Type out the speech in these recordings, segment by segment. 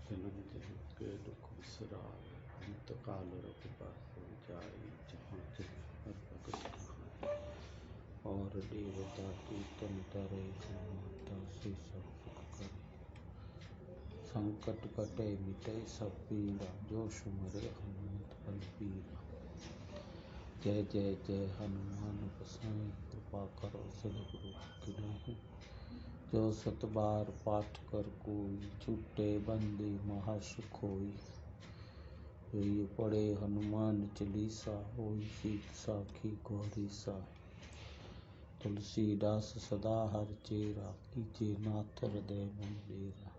जन्म जन्म के दुख बिसराए, अंत काल रघुपति पुर जाई। जहाँ जहाँ हर भगत कहाई, और देवता की तन तरे, हनुमंता से सब सुख करे। संकट कटे मिटे सब पीरा, जो सुमरे हनुमत बलबीरा। जय जय जय हनुमान गोसाई, कृपा करो सद्गुरु की नाई। जो सत बार पाठ कर कोई, छूटे बंदी महासुख होई। ये पढ़े हनुमान चालीसा, होई सीत साखी गौरी सा। तुलसीदास सदा हर चेरा, कीजे नाथ हृदय मंदिरा।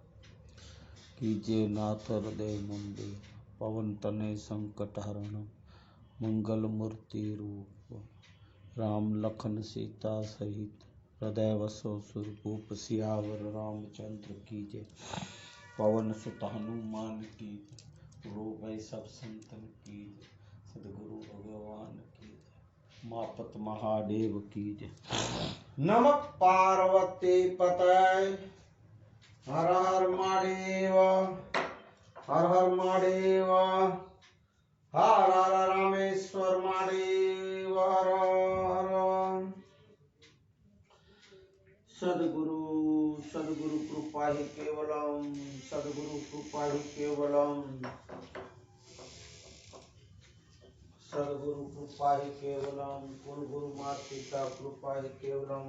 कीजे नाथ हृदय मंदिरा। पवन तनय संकट हरण, मंगल मूर्ति रूप। राम लखन सीता सहित, हृदय वसो सुरभूप। सियावर रामचंद्र की जय, पवन सुत हनुमान की जय। रोबै सब संतन की जय, सद्गुरु भगवान की जय। मापत महादेव की जय। नमः पार्वती पतये, हर हर महादेव, हर हर महादेव, हर हर रामेश्वर महादेव, हर हर। सद्गुरु सद्गुरु कृपा ही केवलम, सद्गुरु कृपा ही केवलम, सद्गुरु कृपा ही केवलम। कुल गुरु माता पिता कृपा ही केवलम।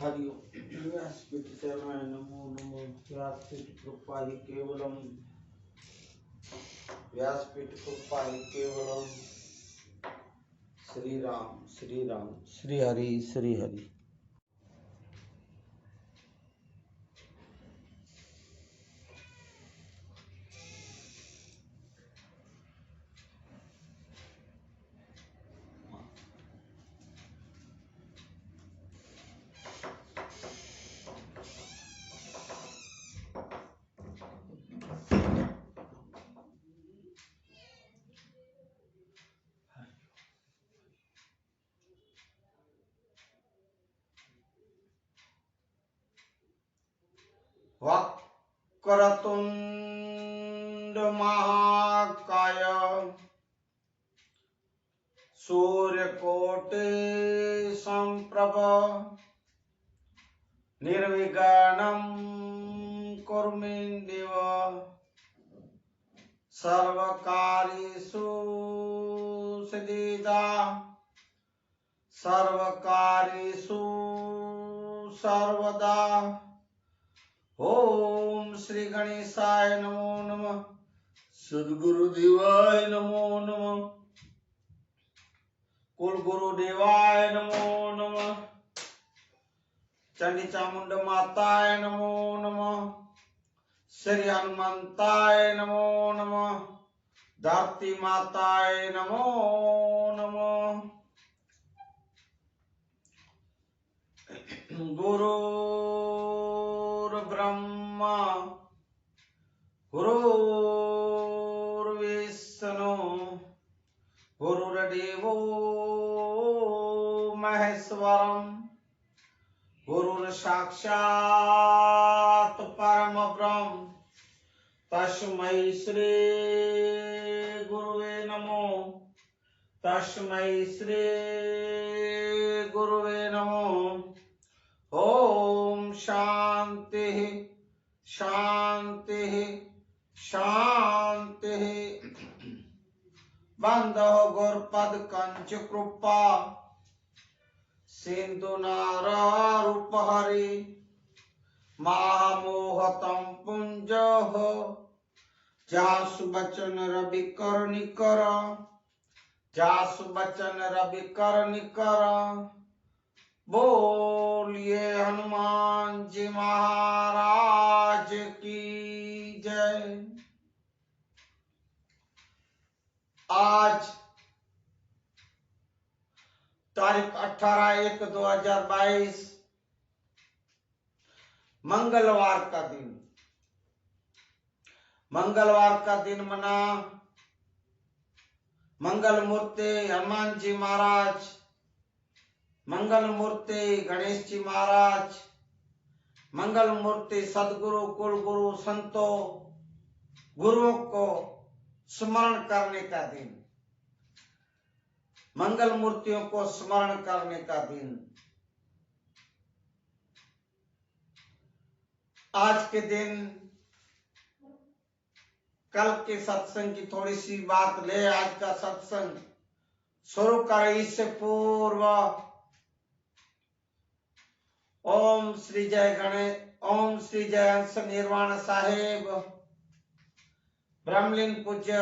हरि ओम। व्यासपीठ शरणाय नमो नमो। व्यासपीठ कृपा ही केवलम, व्यासपीठ कृपा ही केवलम। श्री राम श्री राम, श्री हरि श्री हरि। वक्रतुंड महाकाय, सूर्यकोटि संप्रभ। निर्विघ्नं कुरु मे देव, सर्वकार्येषु सिद्धिदा। सर्वकार्येषु सर्वदा। ओम श्री गणेशाय नमो नमः, सद्गुरुदेवाय नमो नमः, कुल गुरुदेवाय नमो नमः, चंडी चामुंड माताय नमो नमः, श्री हनुमंताय नमो नमः, धरती माताय नमो नमः। गुरुर्ब्रह्मा गुरुर्विष्णु, गुरुर्देवो महेश्वरम, गुरुर्साक्षात् परम ब्रह्म, तस्मै श्री गुरुवे नमो, तस्मै श्री गुरुवे नमो। ओम शांति शांति शांति। बंधो गुरुपद कंच कृपा, सिंधु नारारूपहरि। महामोहतम पुंजः, जासु बचन रवि कर निकर, जासु बचन रवि कर निकर। बोलिए हनुमान जी महाराज की जय। आज तारीख 18/1/2022 मंगलवार का दिन। मंगलवार का दिन मना मंगल मूर्ति हनुमान जी महाराज, मंगल मूर्ति गणेश जी महाराज, मंगल मूर्ति सदगुरु कुल गुरु संतों गुरुओं को स्मरण करने का दिन, मंगल मूर्तियों को स्मरण करने का दिन। आज के दिन कल के सत्संग की थोड़ी सी बात ले आज का सत्संग शुरू करें। इससे पूर्व ओम श्री जय गणेश, ओम श्री जय अंश निर्वाण साहेब, ब्रह्मलीन पूज्य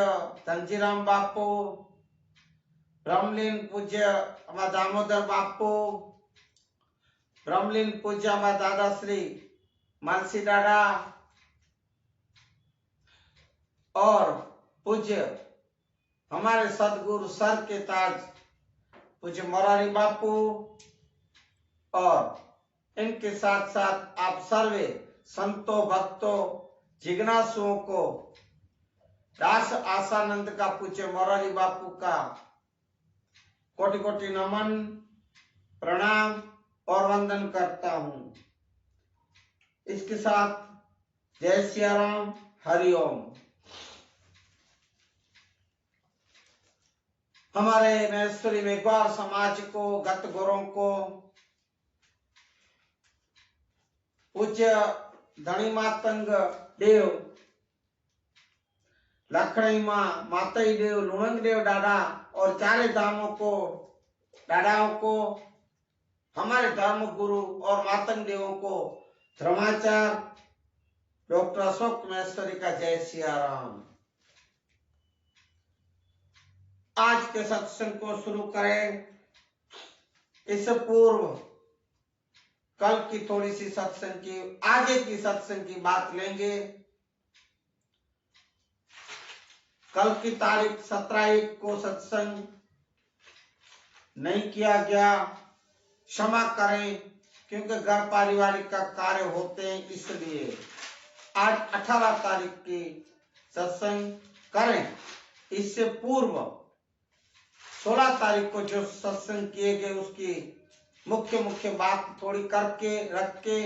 धनजीराम बापू, ब्रह्मलीन पूज्य हमारा दामोदर बापू, ब्रह्मलीन पूज्य हमारा दादा श्री मानसी दादा और पूज्य हमारे सदगुरु सर के ताज पूज्य मोरारी बापू और इनके साथ साथ आप सर्वे संतों भक्तों जिज्ञासुओं को दास आसानंद का पूज्य मोरारी बापू का कोटि कोटि नमन प्रणाम और वंदन करता हूं। इसके साथ जय सिया राम, हरिओम। हमारे महेश्वरी मेघवार समाज को, गत गुरुओं को, पूज्य धनी मातंग देव, लखड़ी माँ मातई देव, लुणंग देव दादा और चारे धामों को दादाओं को, हमारे धर्म गुरु और मातंग देवों को धर्माचार्य डॉक्टर अशोक महेश्वरी का जय सिया राम। आज के सत्संग को शुरू करें। इससे पूर्व कल की थोड़ी सी सत्संग की, आगे की सत्संग की बात लेंगे। कल की तारीख 17 को सत्संग नहीं किया गया, क्षमा करें क्योंकि घर पारिवारिक का कार्य होते हैं, इसलिए आज 18 तारीख की सत्संग करें। इससे पूर्व 16 तारीख को जो सत्संग किए गए उसकी मुख्य बात थोड़ी करके रख के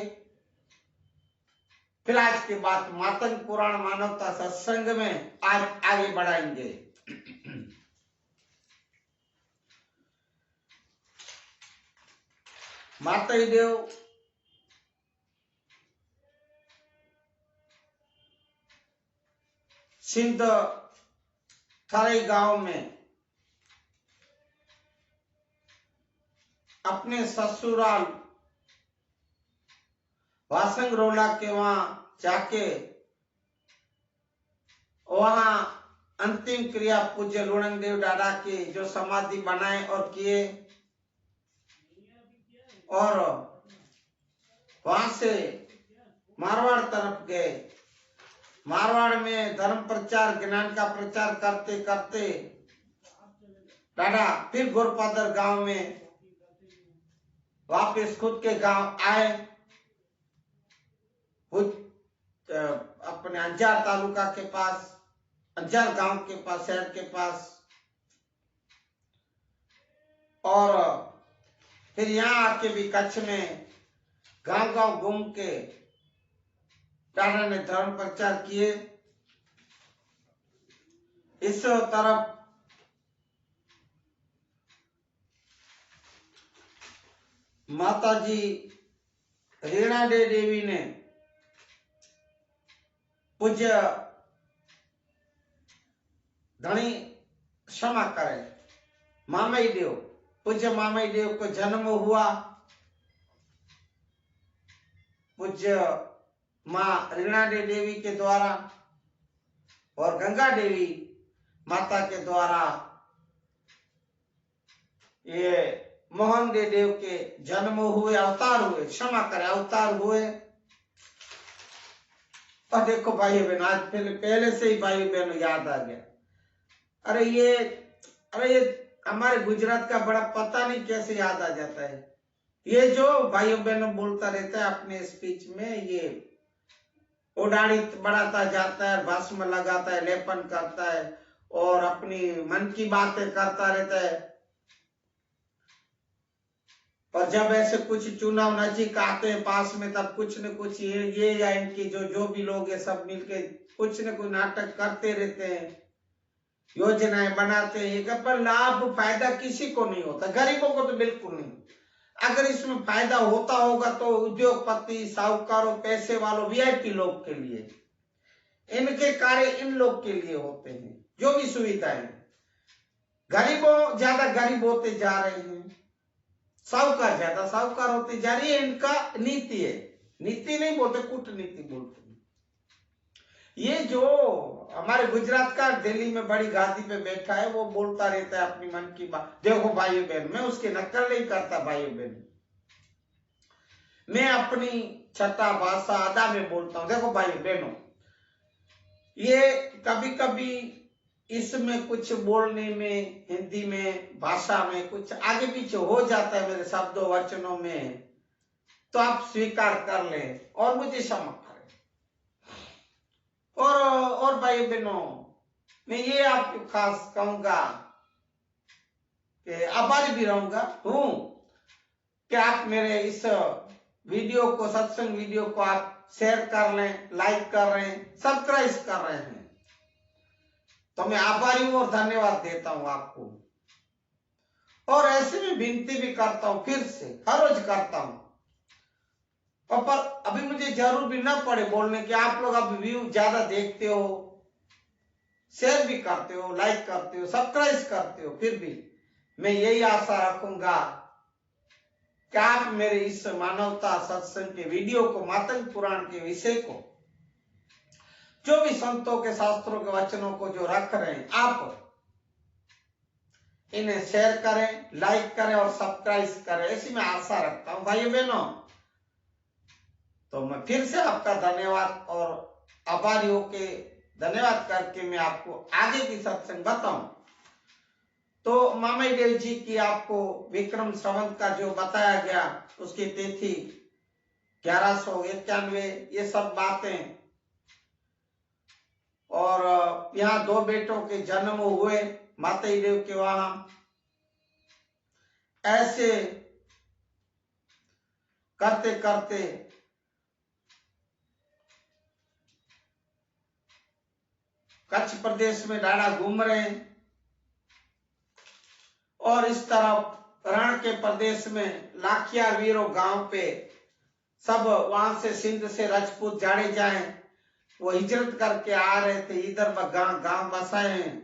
फिर आज की बात मातंग पुराण मानवता सत्संग में आज आगे बढ़ाएंगे। मातई देव सिंध थरई गांव में अपने ससुराल वासंग रोला के वहां जाके वहां अंतिम क्रिया पूज्य लुणंग देव दादा की जो समाधि बनाए और किए, और वहां से मारवाड़ तरफ गए। मारवाड़ में धर्म प्रचार ज्ञान का प्रचार करते करते दादा फिर गोरपादर गांव में वापस खुद के गांव आए, अपने अंजार तालुका के पास, अंजार गांव के पास, शहर के पास, और फिर यहाँ आके भी कच्छ में गांव गांव घूम के दादा ने धर्म प्रचार किए। इस तरफ माताजी रीणा देवी ने पूज्य धनी क्षमा करे मामई देव, पूज्य मामई देव को जन्म हुआ। पूज्य माँ रीणा देवी के द्वारा और गंगा देवी माता के द्वारा ये मोहन देव के जन्म हुए, अवतार हुए, क्षमा करे अवतार हुए। और देखो भाई बहन, आज पहले से ही भाई बहनों याद आ गया। अरे ये हमारे गुजरात का बड़ा पता नहीं कैसे याद आ जाता है। ये जो भाइयों बहनों बोलता रहता है अपने स्पीच में, ये उड़ाड़ी बढ़ाता जाता है, भस्म लगाता है, लेपन करता है और अपनी मन की बातें करता रहता है। और जब ऐसे कुछ चुनाव नजीक आते हैं पास में, तब कुछ न कुछ ये या इनकी जो भी लोग है सब मिलके कुछ न कुछ नाटक करते रहते हैं, योजनाएं बनाते हैं, पर लाभ फायदा किसी को नहीं होता, गरीबों को तो बिल्कुल नहीं। अगर इसमें फायदा होता होगा तो उद्योगपति, साहूकारों, पैसे वालों, वीआईपी लोग के लिए, इनके कार्य इन लोग के लिए होते हैं, जो भी सुविधाएं। गरीबों ज्यादा गरीब होते जा रहे हैं, साहूकार ज्यादा साहूकार होते जा रही है, इनका नीति है। नीति नहीं बोलते, कूटनीति बोलते हैं। ये जो हमारे गुजरात का दिल्ली में बड़ी गादी पे बैठा है, वो बोलता रहता है अपनी मन की बात। देखो भाइयों बहन, मैं उसकी नकल नहीं करता भाइयों बहन, मैं अपनी छठा भाषा अदा में बोलता हूं। देखो भाइयों बहनों, ये कभी कभी इसमें कुछ बोलने में, हिंदी में, भाषा में कुछ आगे पीछे हो जाता है मेरे शब्दों वचनों में, तो आप स्वीकार कर लें और मुझे क्षमा करें। और भाई बहनों, मैं ये आपको खास कहूंगा कि आभारी भी रहूंगा हूं कि आप मेरे इस वीडियो को, सत्संग वीडियो को आप शेयर कर लें, लाइक कर रहे हैं, सब्सक्राइब कर रहे हैं, तो मैं आभारी हूं और धन्यवाद देता हूं आपको। और ऐसे में विनती भी करता हूं, फिर से हर रोज करता हूं, पर अभी मुझे जरूर भी ना पड़े बोलने कि आप लोग अब व्यू ज्यादा देखते हो, शेयर भी करते हो, लाइक करते हो, सब्सक्राइब करते हो, फिर भी मैं यही आशा रखूंगा कि आप मेरे इस मानवता सत्संग के वीडियो को, मातंग पुराण के विषय को, जो भी संतों के शास्त्रों के वचनों को जो रख रहे हैं, आप इन्हें शेयर करें, लाइक करें और सब्सक्राइब करें, ऐसी मैं आशा रखता हूं भाइयों बहनों। तो मैं फिर से आपका धन्यवाद और आभारी होके धन्यवाद करके मैं आपको आगे की सत्संग बताऊं। तो मामई देव जी की आपको विक्रम संवत का जो बताया गया, उसकी तिथि 1191, ये सब बातें, और यहाँ 2 बेटों के जन्म हुए माताई देव के वहां, ऐसे करते करते कच्छ प्रदेश में डाड़ा घूम रहे हैं, और इस तरफ रण के प्रदेश में लाखिया वीरो गांव पे सब वहां से सिंध से राजपूत जाड़े जाए, वो हिजरत करके आ रहे थे, इधर गांव बसाए हैं,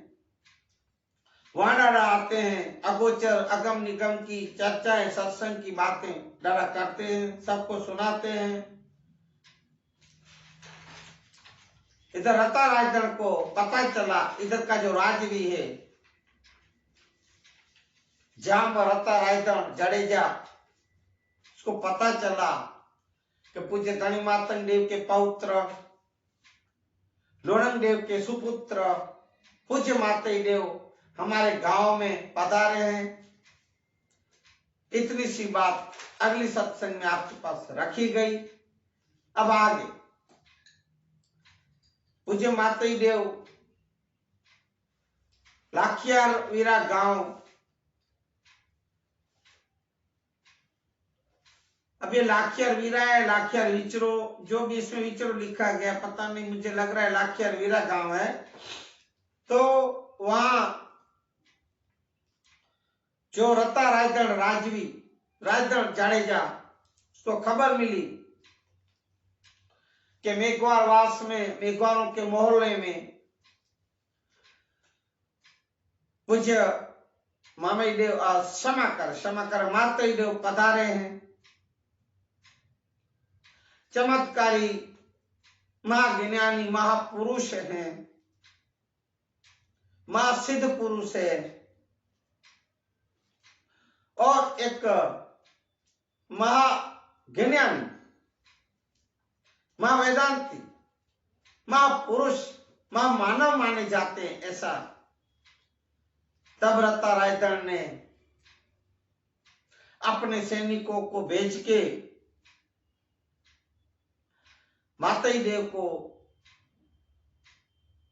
वहां डाड़ा आते हैं, अगोचर अगम निगम की चर्चाएं, सत्संग की बातें डाड़ा करते हैं, सबको सुनाते हैं। इधर रता राजगढ़ को पता चला, इधर का जो राजवी है जाम रता राजगढ़ जडेजा, उसको पता चला कि पूज्य धनी मातंग देव के पौत्र, लोणंग देव के सुपुत्र पूज्य माताई देव हमारे गांव में पधारे हैं। इतनी सी बात अगली सत्संग में आपके पास रखी गई। अब आगे पूज्य माताई देव लाखियार वीरा गांव, अब ये लाखियार वीरा है, लाखियार विचरो, जो भी इसमें विचरो लिखा गया पता नहीं, मुझे लग रहा है लाखियार वीरा गांव है। तो वहां जो रता राजगढ़ राजवी, राजगढ़ जाडेजा, उसको खबर मिली कि मेघवार वास में, मेघवारों के मोहल्ले में पूज्य मामई देव, क्षमा कर माताई देव पधारे हैं। चमत्कारी महाज्ञानी महापुरुष हैं, महासिद्ध पुरुष है, और एक महाज्ञानी, महावेदांती, महापुरुष, महामानव माने जाते हैं। ऐसा तब रता राजगढ़ ने अपने सैनिकों को भेज के माताई देव को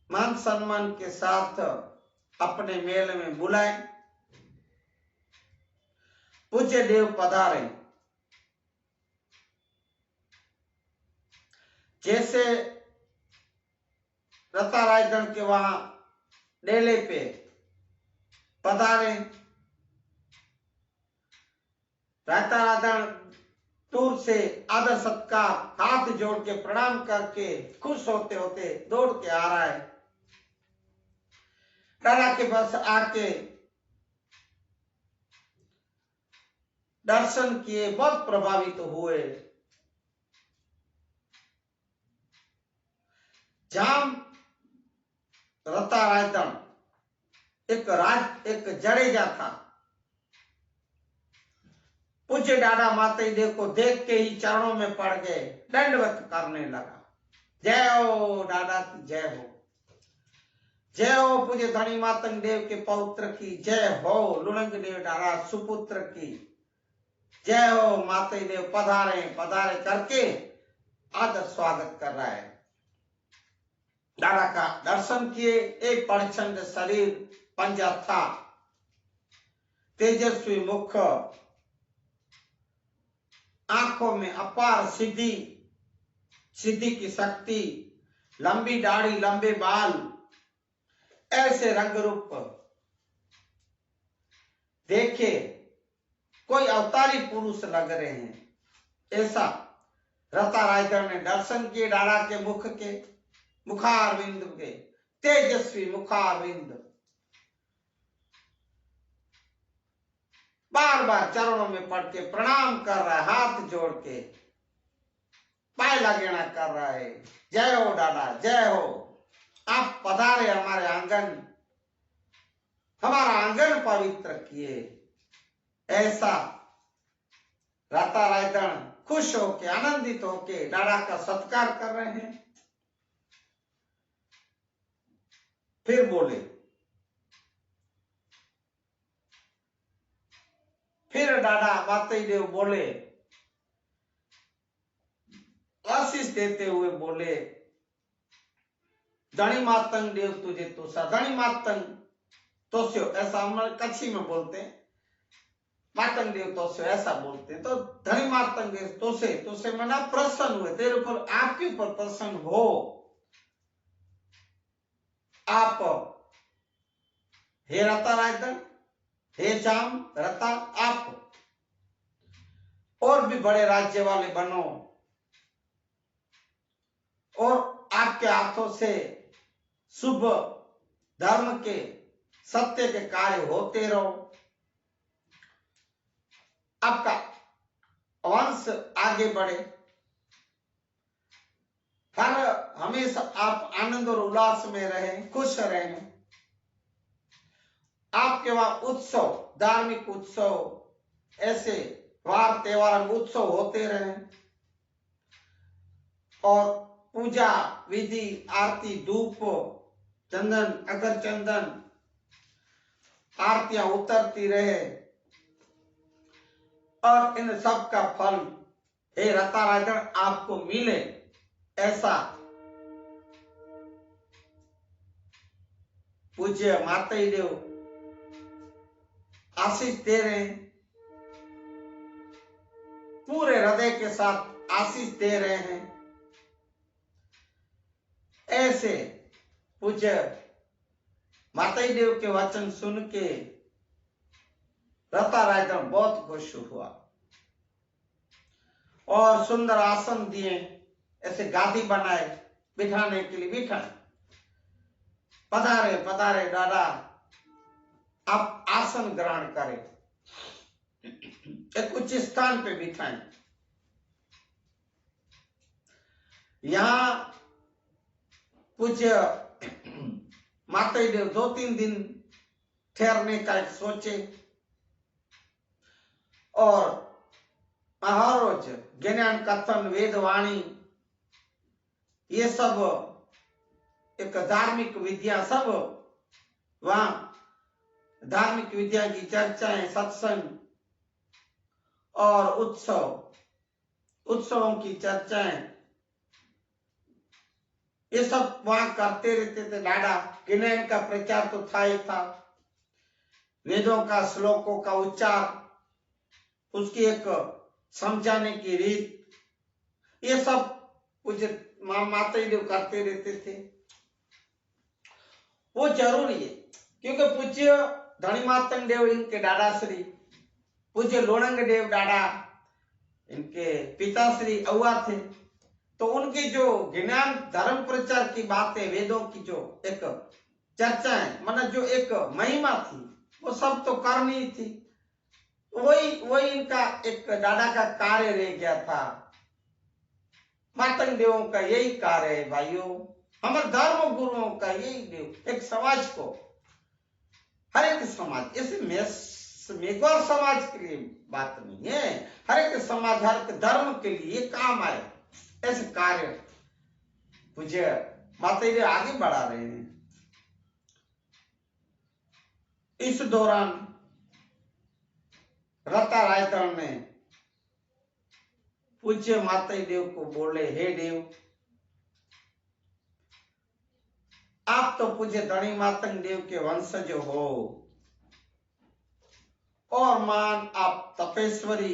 मान सम्मान के साथ अपने मेल में बुलाए, पूज्य देव पधारे। जैसे रता रायगढ़ के वहां डेले पे पधारे, रता रायगढ़ दूर से आदर सत्कार हाथ जोड़ के प्रणाम करके खुश होते होते दौड़ के आ रहा है। डाला के पास आके दर्शन किए, बहुत प्रभावित हुए। जाम रता रायगढ़ एक जडेजा था। पूज्य दादा माता देव को देख के ही चरणों में पड़ गए, दंडवत करने लगा। जय हो दादा की जय हो, जय हो पूज्य धनी मातंग देव के पौत्र की जय हो, लुणंग देव दादा सुपुत्र की जय हो, माता देव पधारे पधारे करके आदर स्वागत कर रहा है। दादा का दर्शन किए। एक प्रचंड शरीर, पंजा था, तेजस्वी मुख, आंखों में अपार सिद्धि की शक्ति, लंबी दाढ़ी, लंबे बाल, ऐसे रंग रूप देखे कोई अवतारी पुरुष लग रहे हैं। ऐसा रता रायगढ़ ने दर्शन किए। दादा के मुख के मुखारविंद के तेजस्वी मुखारविंद, बार बार चरणों में पड़ के प्रणाम कर रहा है, हाथ जोड़ के पाय लगेना कर रहा है। जय हो दादा जय हो, आप पधारे हमारे आंगन, हमारा आंगन पवित्र किए। ऐसा रता रायगढ़ खुश होके आनंदित होके दादा का सत्कार कर रहे हैं। फिर बोले, फिर दादा माता देव बोले, आशीष देते हुए बोले, धनी मातंग देव तुझे तोसा, धनी मातंग तोस्यो, ऐसा हम कच्छी में बोलते हैं, मातंग देव तोस्यो ऐसा बोलते हैं। तो धनी मातंग देव तोसे, तोसे मना प्रसन्न हुए, तेरे ऊपर आपके ऊपर प्रसन्न हो, आप हे रता रायगढ़, हे जाम रता, आप और भी बड़े राज्य वाले बनो और आपके हाथों से शुभ धर्म के सत्य के कार्य होते रहो, आपका वंश आगे बढ़े, हर हमेशा आप आनंद और उल्लास में रहें, खुश रहें। आपके वहां उत्सव, धार्मिक उत्सव, ऐसे वार त्योहार उत्सव होते रहे और पूजा विधि, आरती, धूप, चंदन, अगर चंदन, आरतियां उतरती रहे और इन सब का फल हे रता रायगढ़ आपको मिले, ऐसा पूज्य माताई देव आशीष दे रहे हैं, पूरे हृदय के साथ आशीष दे रहे हैं। ऐसे पूज्य माताई देव के वचन सुन के रता रायगढ़ बहुत खुश हुआ और सुंदर आसन दिए, ऐसे गादी बनाए बिठाने के लिए, बिठाए, पधारे पधारे दादा, आप आसन ग्रहण करें, एक उच्च स्थान पे बिठाएं। यहां पूज्य माताई देव 2-3 दिन ठहरने का सोचे और हर रोज ज्ञान कथन, वेद वाणी, ये सब एक धार्मिक विद्या, सब वहां धार्मिक विद्या की चर्चाएं, सत्संग और उत्सवों की चर्चाएं, ये सब वहां करते रहते थे। दादा ज्ञान का प्रचार तो था ही था, वेदों का, श्लोकों का उच्चार उसकी एक समझाने की रीत, ये सब पूज्य माता देव करते रहते थे। वो जरूरी है, क्योंकि पूज्य धनी मातंग देव इनके दादाश्री, पूज्य लोणंग देव दादा इनके पिताश्री अव्वा थे। तो उनकी जो ज्ञान धर्म प्रचार की बातें, वेदों की जो एक चर्चा है, मतलब जो एक महिमा थी, वो सब तो करनी थी। वही इनका एक दादा का कार्य रह गया था। मातंग देवों का यही कार्य है भाइयों, हमारे धर्म गुरुओं का यही देव, एक समाज को, हर एक समाज, इसे मेघवाल समाज के लिए बात नहीं है, हर एक समाज, हर एक धर्म के लिए ये काम आए, ऐसे कार्य पूज्य माता जी आगे बढ़ा रहे हैं। इस दौरान रता रायतन ने पूज्य माता देव को बोले, हे देव, आप तो पूज्य धनी मातंग देव के वंशज हो, और मान आप तपेश्वरी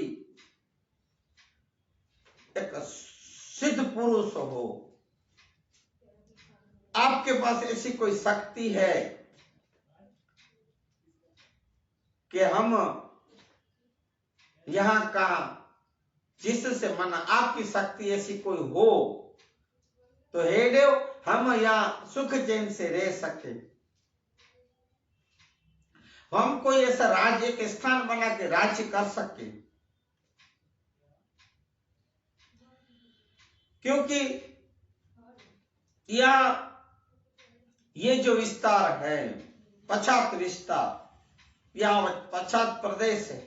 एक सिद्ध पुरुष हो, आपके पास ऐसी कोई शक्ति है कि हम यहाँ का जिससे मना, आपकी शक्ति ऐसी कोई हो तो हे देव हम यहाँ सुख चैन से रह सके, हम कोई ऐसा राज्य के स्थान बना के राज्य कर सके। क्योंकि यह ये जो विस्तार है, पश्चात विस्तार, यहाँ पश्चात प्रदेश है,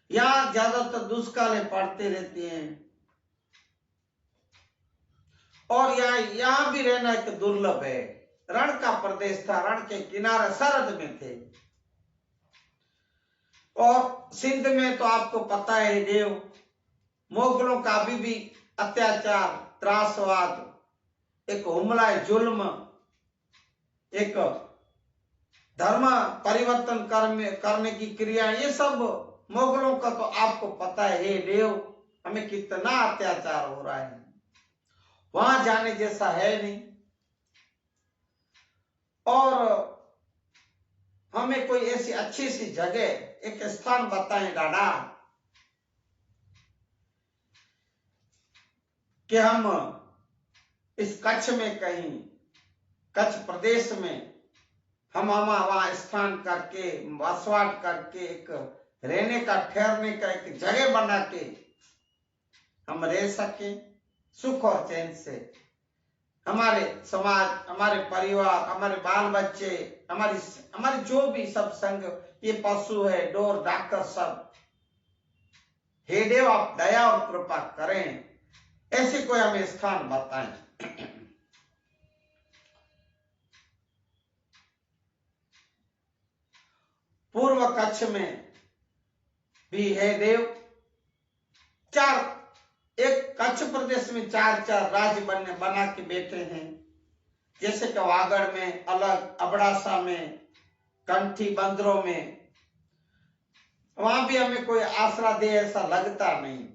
यहाँ ज्यादातर दुष्कालें पड़ते रहती हैं, और यहाँ भी रहना एक दुर्लभ है। रण का प्रदेश था, रण के किनारे सरहद में थे, और सिंध में तो आपको पता है देव, मुगलों का अभी भी अत्याचार, त्रासवाद, एक हमला, जुल्म, एक धर्म परिवर्तन करने की क्रिया, ये सब मुगलों का तो आपको पता है हे देव, हमें कितना अत्याचार हो रहा है, वहां जाने जैसा है नहीं। और हमें कोई ऐसी अच्छी सी जगह, एक स्थान बताएं दादा कि हम इस कच्छ में कहीं, कच्छ प्रदेश में हम वहां स्थान करके, बसवाट करके, एक रहने का, ठहरने का एक जगह बना के हम रह सके सुख और चैन से। हमारे समाज, हमारे परिवार, हमारे बाल बच्चे, हमारी जो भी सब संग, ये पशु है, डोर डाकर सब, हे देव आप दया और कृपा करें, ऐसे कोई हमें स्थान बताएं। पूर्व कच्छ में भी है देव, एक कच्छ प्रदेश में चार राज्य बना के बैठे हैं, जैसे कि वागड़ में अलग, अबड़ासा में, कंठी, बंदरों में, वहां भी हमें कोई आसरा दे ऐसा लगता नहीं।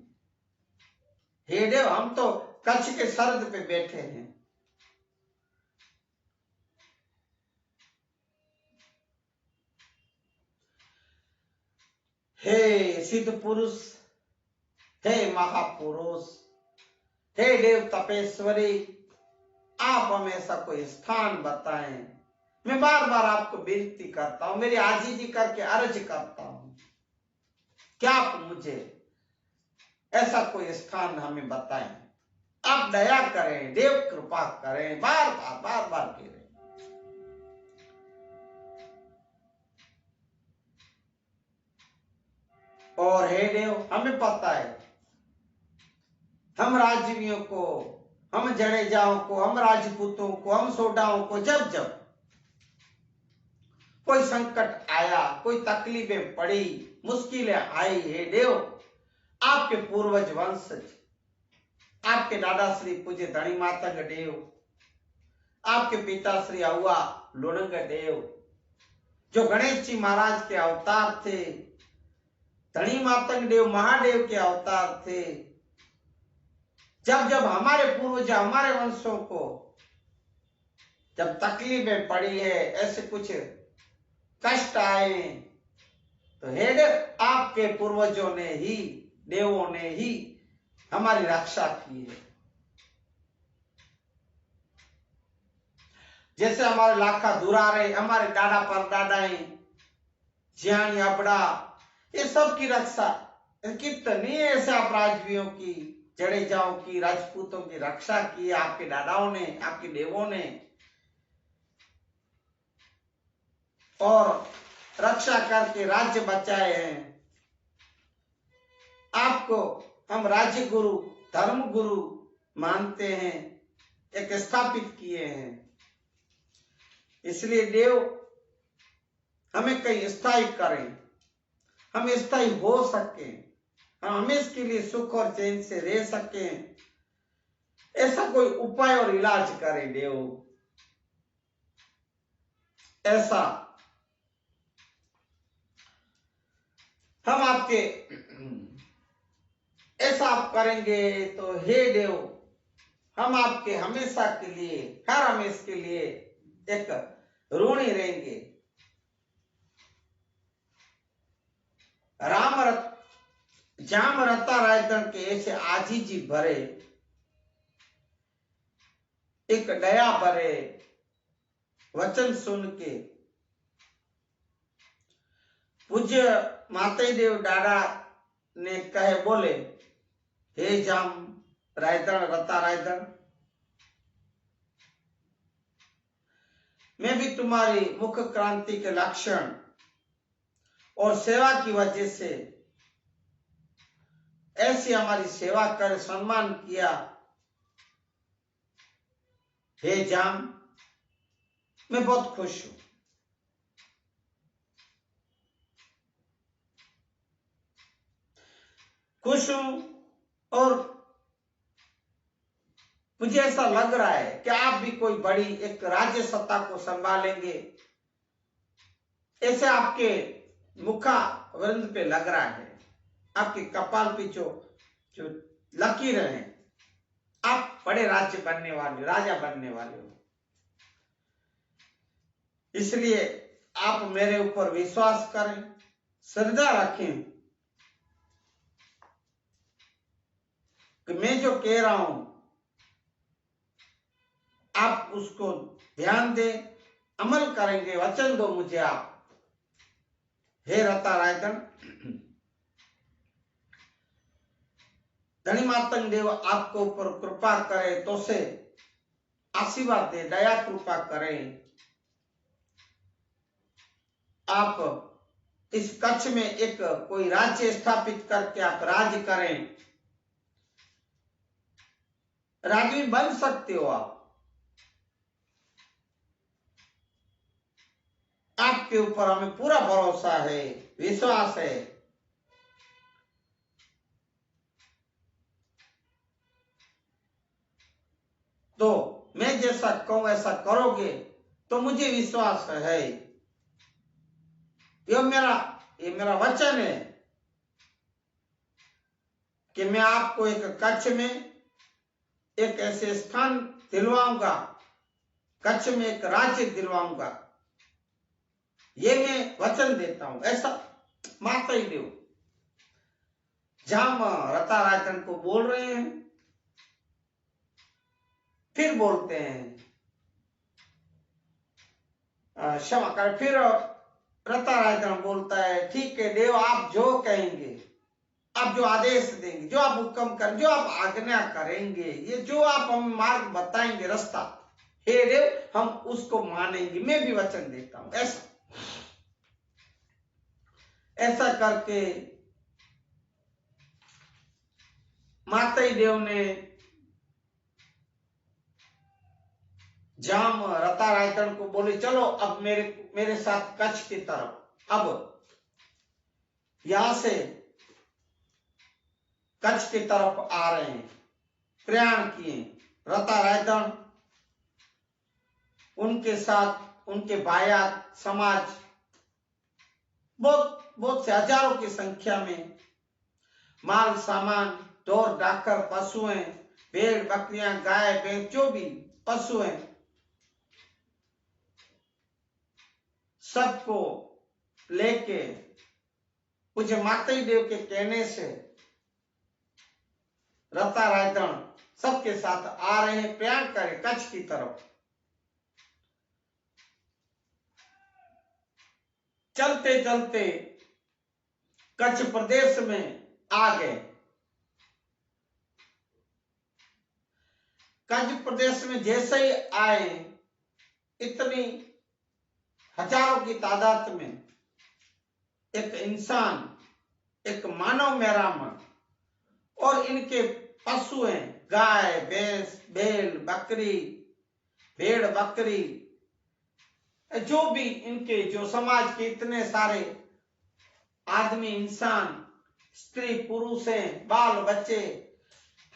हे देव हम तो कच्छ के सरहद पे बैठे हैं। हे सिद्ध पुरुष, हे महापुरुष, हे देव तपेश्वरी, आप हमें ऐसा कोई स्थान बताएं। मैं बार बार आपको विनती करता हूं, मेरी आजीजी करके अर्ज करता हूं, क्या आप मुझे ऐसा कोई स्थान हमें बताएं। आप दया करें, देव कृपा करें, बार बार कह रहे। और हे देव हमें पता है, हम राजवीयों को, हम जडेजाओं को, हम राजपूतों को, हम सोडाओं को जब जब कोई संकट आया, कोई तकलीफें पड़ी, मुश्किलें आई, हे देव आपके पूर्वज वंशज, आपके दादा श्री पूज्य धनी मातंग देव, आपके पिता श्री अव्वा लोणंग देव, जो गणेश जी महाराज के अवतार थे, धनी मातंग देव महादेव के अवतार थे। जब जब हमारे पूर्वज हमारे वंशों को जब तकलीफें पड़ी है, ऐसे कुछ कष्ट आए, तो हे देव आपके पूर्वजों ने ही, देवों ने ही हमारी रक्षा की है। जैसे हमारे लाखा दुरारे, हमारे दादा परदादाएं, ज्ञानी अबड़ा, ये सब की रक्षा, कितनी ऐसे अपराधियों की, जडेजाओं की, राजपूतों की रक्षा की आपके दादाओं ने, आपके देवों ने, और रक्षा करके राज्य बचाए हैं। आपको हम राज्य गुरु, धर्म गुरु मानते हैं, एक स्थापित किए हैं। इसलिए देव हमें कहीं स्थायी करें, हम स्थायी हो सके, हम हमेशा के लिए सुख और चैन से रह सके, ऐसा कोई उपाय और इलाज करें देव। ऐसा हम आपके, ऐसा आप करेंगे तो हे देव हम आपके हमेशा के लिए, हर हमेशा के लिए एक ऋणी रहेंगे। जाम रता रायतन के ऐसे आजीजी भरे, एक दया भरे वचन सुन के पूज्य माते देव दादा ने कहे, बोले, हे जाम रायतन रता रायतन, मैं भी तुम्हारी मुख क्रांति के लक्षण और सेवा की वजह से ऐसी हमारी सेवा कर सम्मान किया। हे जाम, मैं बहुत खुश हूं। खुश हूं और मुझे ऐसा लग रहा है कि आप भी कोई बड़ी एक राज्य सत्ता को संभालेंगे, ऐसे आपके मुखा वृंद पे लग रहा है, आपके कपाल पे जो लकीर है, आप बड़े राज्य बनने वाले, राजा बनने वाले हो। इसलिए आप मेरे ऊपर विश्वास करें, श्रद्धा रखें कि मैं जो कह रहा हूं आप उसको ध्यान दें, अमल करेंगे, वचन दो मुझे आप। हे रता रायतन, धनी मातंग देव आपको ऊपर कृपा करे, तो से आशीर्वाद दे, दया कृपा करें। आप इस कच्छ में एक कोई राज्य स्थापित करके आप राज्य करें, राजवी बन सकते हो आप। आपके ऊपर हमें पूरा भरोसा है, विश्वास है। तो मैं जैसा कहूं ऐसा करोगे, तो मुझे विश्वास है, ये मेरा वचन है कि मैं आपको एक कच्छ में एक ऐसे स्थान दिलवाऊंगा, कच्छ में एक राज्य दिलवाऊंगा, ये मैं वचन देता हूं। ऐसा माता ही देव जाम रता रायतन को बोल रहे हैं। फिर बोलते हैं, क्षमा कर, फिर रता रायतन बोलता है, ठीक है देव, आप जो कहेंगे, आप जो आदेश देंगे, जो आप हुक्म करें, जो आप आज्ञा करेंगे, ये जो आप हमें मार्ग बताएंगे, रास्ता, हे देव हम उसको मानेंगे, मैं भी वचन देता हूं। ऐसा करके माता देव ने जाम रता रायतन को बोले, चलो अब मेरे साथ कच्छ की तरफ। अब यहां से कच्छ की तरफ आ रहे हैं, प्रयाण किए। रता रायतन, उनके साथ उनके बायात समाज, बहुत बहुत से हजारों की संख्या में माल सामान, ढोर डाकर, पशुएं, भेड़ बकरियां, गाय भैंस, जो भी पशु हैं, सबको लेके पूज्य माताई देव के कहने से रता रायधन सबके साथ आ रहे हैं, प्रयाण करें कच्छ की तरफ। चलते चलते कच्छ प्रदेश में आ गए। कच्छ प्रदेश में जैसे ही आए, इतनी हजारों की तादाद में एक इंसान, एक मानव मेहरामन और इनके पशु हैं, गाय भैंस, बैल बकरी, भेड़ बकरी, जो भी इनके जो समाज के इतने सारे आदमी, इंसान, स्त्री पुरुष हैं, बाल बच्चे,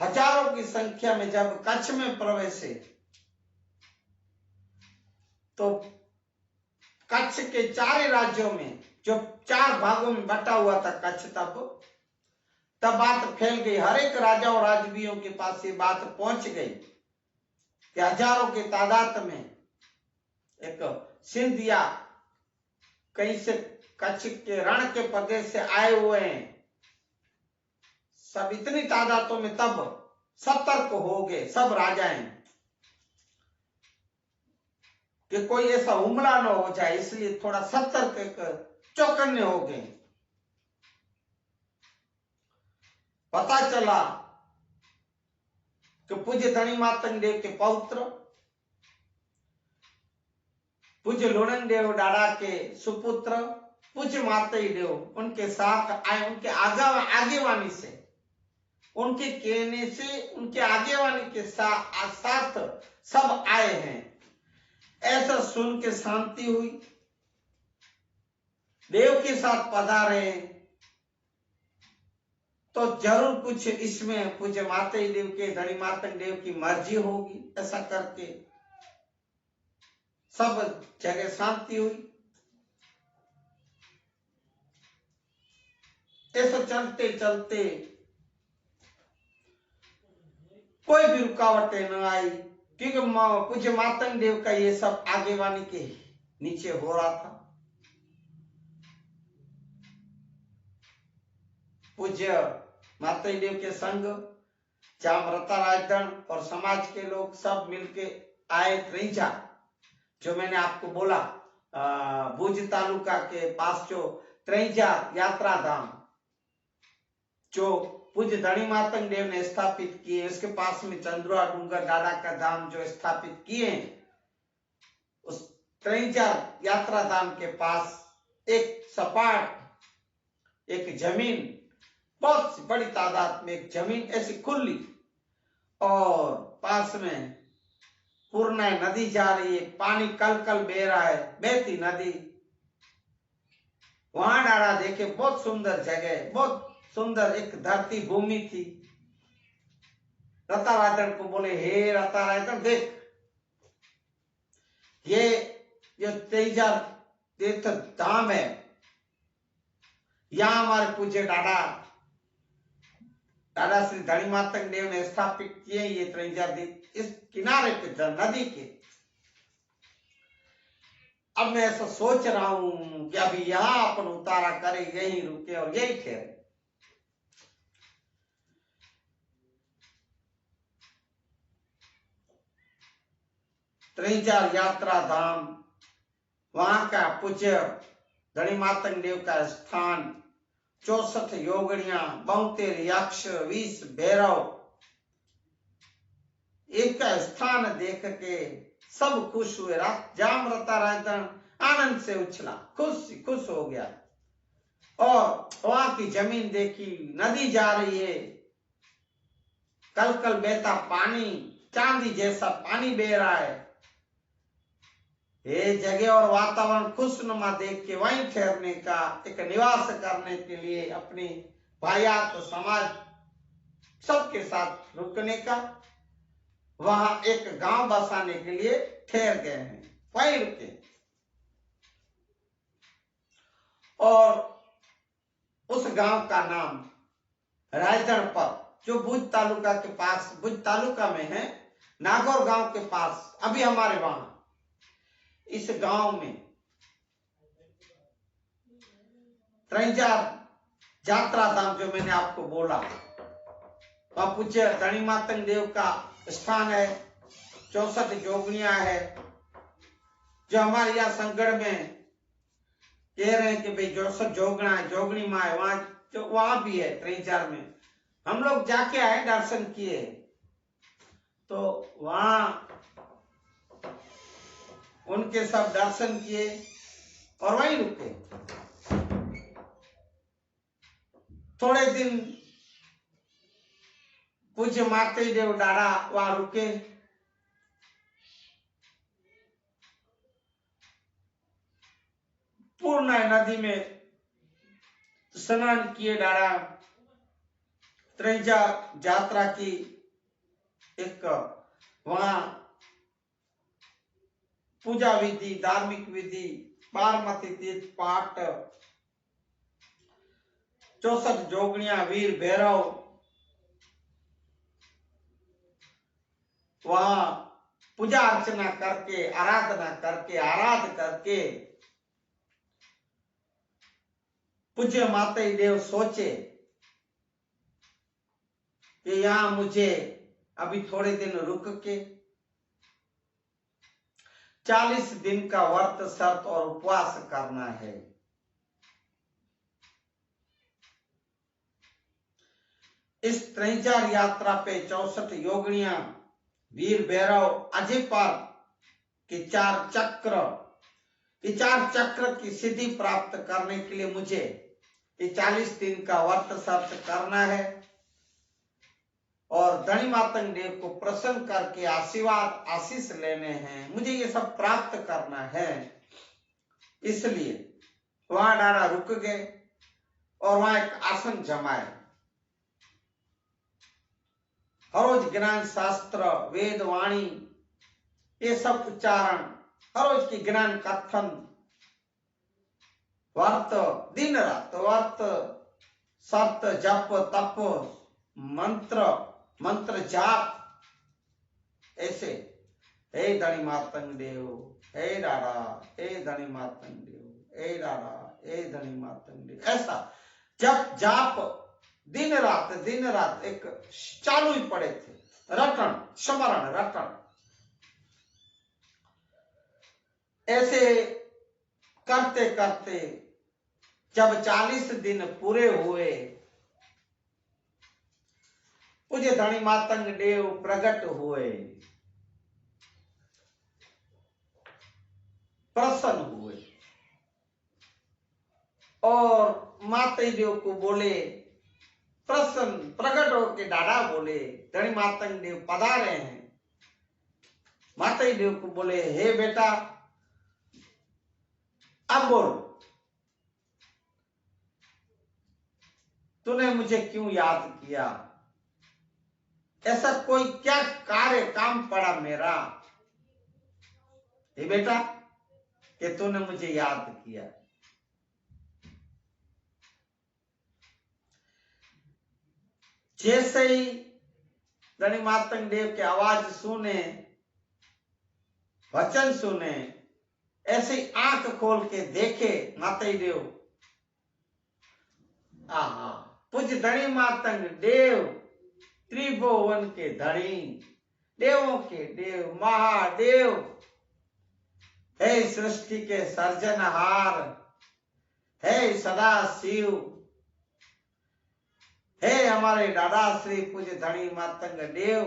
हजारों की संख्या में जब कच्छ में प्रवेशे तो कच्छ के चार राज्यों में, जो 4 भागों में बटा हुआ था कच्छ, तब बात फैल गई। हर एक राजा और राजवियों के पास ये बात पहुंच गई कि हजारों की तादाद में एक सिंधिया कहीं से कच्छ के रण के प्रदेश से आए हुए हैं। सब इतनी तादादों में तब सतर्क हो गए सब राजाएं कि कोई ऐसा हमला न हो जाए, इसलिए थोड़ा सतर्क चौकन्ने हो गए। पता चला कि पूज्य धनी मातंग देव के पौत्र, पूज्य लोणन देव डाड़ा के सुपुत्र पूज्य माताई देव उनके साथ आए। उनके आगेवानी से, उनके कहने से, उनके आगेवानी के साथ सब आए हैं। ऐसा सुन के शांति हुई। देव के साथ पधारे तो जरूर कुछ इसमें पूज्य माताई देव के, धनी मातंग देव की मर्जी होगी। ऐसा करके सब जगह शांति हुई। ऐसा चलते चलते कोई भी रुकावटें न आई, क्योंकि पूज्य मातंग देव का ये सब आगेवानी के नीचे हो रहा था। पूज्य माताई देव के संग जामरता राजधन और समाज के लोग सब मिलके आए त्रिंजा, जो मैंने आपको बोला भुज तालुका के पास जो त्रिंजा यात्रा धाम जो पूज्य धनी मातंग देव ने स्थापित किए, उसके पास में चंद्रुआ डूंगर डाड़ा का धाम जो स्थापित किए, उस त्रिंजा यात्रा धाम के पास एक सपाट एक जमीन, बहुत बड़ी तादाद में एक जमीन ऐसी खुली, और पास में पूर्णा नदी जा रही है, पानी कल कल बह रहा है, बहती नदी। वहां डाड़ा देखे, बहुत सुंदर जगह, बहुत सुंदर एक धरती भूमि थी। रता रायधन को बोले, हे रता रायधन देख, ये जो त्रिंजा तीर्थ धाम है, यहां हमारे पूज्य डाड़ा श्री धनी मातंग देव ने स्थापित किए ये त्रिंजा द्वीप इस किनारे पे नदी के। अब मैं ऐसा सोच रहा हूं कि अभी यहां अपन उतारा करें, यहीं रुके और यही ठहरे। त्रिंजा यात्रा धाम, वहां का पूज्य धनी मातंग देव का स्थान, 64 योगड़ियां, 72 यक्ष, 20 भैरव, एक का स्थान देख के सब खुश हुए। जामरता राजधन आनंद से उछला, खुश हो गया। और वहां की जमीन देखी, नदी जा रही है, कल कल बहता पानी, चांदी जैसा पानी बह रहा है। ये जगह और वातावरण खुशनुमा देख के वहीं ठहरने का, एक निवास करने के लिए अपनी भाइयात तो समाज सबके साथ रुकने का, वहां एक गांव बसाने के लिए ठहर गए हैं, वहीं रुके। और उस गांव का नाम रायधनपर, जो भुज तालुका के पास, भुज तालुका में है, नागौर गांव के पास, अभी हमारे वहां इस गांव में त्रैजार यात्रा धाम जो मैंने आपको बोला, वहां पूज्य धनी मातंग देव का स्थान है। 64 जोगनिया है, जो हमारे यहाँ संगढ़ में कह रहे हैं कि भाई 64 जोगना है, जोगनी माँ है, वहां भी है। त्रैजार में हम लोग जाके आए, दर्शन किए, तो वहां उनके सब दर्शन किए और वहीं रुके। थोड़े दिन पूज्य माते देव डाड़ा वहां रुके। पूर्ण नदी में स्नान किए डाड़ा। त्रैजा यात्रा की एक वहां पूजा विधि, धार्मिक विधि, पार्वती तीर्थ पाठ, 64 जोगनिया, वीर भैरव, वहां पूजा अर्चना करके, आराधना करके, आराध करके पूज्य माता देव सोचे कि यहां मुझे अभी थोड़े दिन रुक के 40 दिन का व्रत, शर्त और उपवास करना है। इस त्रैजार यात्रा पे 64 योगिनियां, वीर भैरव, अजय पाल के 4 चक्र, ये 4 चक्र की सिद्धि प्राप्त करने के लिए मुझे ये 40 दिन का व्रत शर्त करना है और धनी मातंग देव को प्रसन्न करके आशीर्वाद, आशीष लेने हैं। मुझे ये सब प्राप्त करना है। इसलिए वहां डारा रुक गए और वहां एक आसन जमाए। हर रोज ज्ञान शास्त्र, वेद वाणी, ये सब उच्चारण, हर रोज की ज्ञान कथन, व्रत, दिन रात व्रत, सप्त, जप, तप, मंत्र जाप, ऐसे हे धनी मातंग देव, हे राड़ा, हे धनी मातंग देव, हे राड़ा, हे धनी मातंग देव, ऐसा जप जाप दिन रात एक चालू ही पड़े थे। रटन, स्मरण, रटन, ऐसे करते करते जब 40 दिन पूरे हुए, पूज्य धनी मातंग देव प्रकट हुए, प्रसन्न हुए और माता देव को बोले, प्रसन्न प्रकट होके डाड़ा बोले, धनी मातंग देव पधारे हैं। माता देव को बोले, हे बेटा अब बोल, तूने मुझे क्यों याद किया? ऐसा कोई क्या कार्य काम पड़ा मेरा, हे बेटा, कि तूने मुझे याद किया? जैसे ही धनी मातंग देव की आवाज सुने, वचन सुने, ऐसे ही आंख खोल के देखे माता देव, आहा, पूज्य धनी मातंग देव, त्रिभुवन के धनी, देवों के देव, महादेव, हे सृष्टि के सर्जनहार, हे सदा शिव, हे हमारे दादा श्री पूज्य धनी मातंग देव,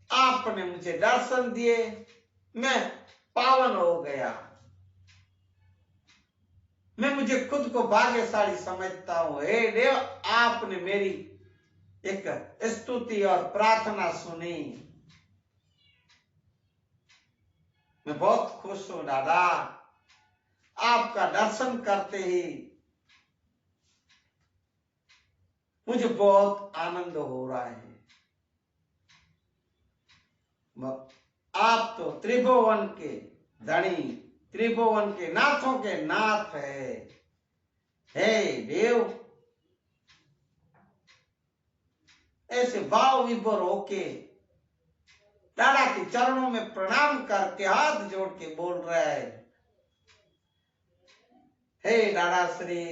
आपने मुझे दर्शन दिए, मैं पावन हो गया। मैं मुझे खुद को भाग्यशाली समझता हूं। हे देव, आपने मेरी एक स्तुति और प्रार्थना सुनी, मैं बहुत खुश हूं दादा। आपका दर्शन करते ही मुझे बहुत आनंद हो रहा है। आप तो त्रिभुवन के धनी, त्रिभुवन के नाथों के नाथ है। हे देव, ऐसे भाव विभोर होके दादा के चरणों में प्रणाम करके हाथ जोड़ के बोल रहा है, हे दादा श्री,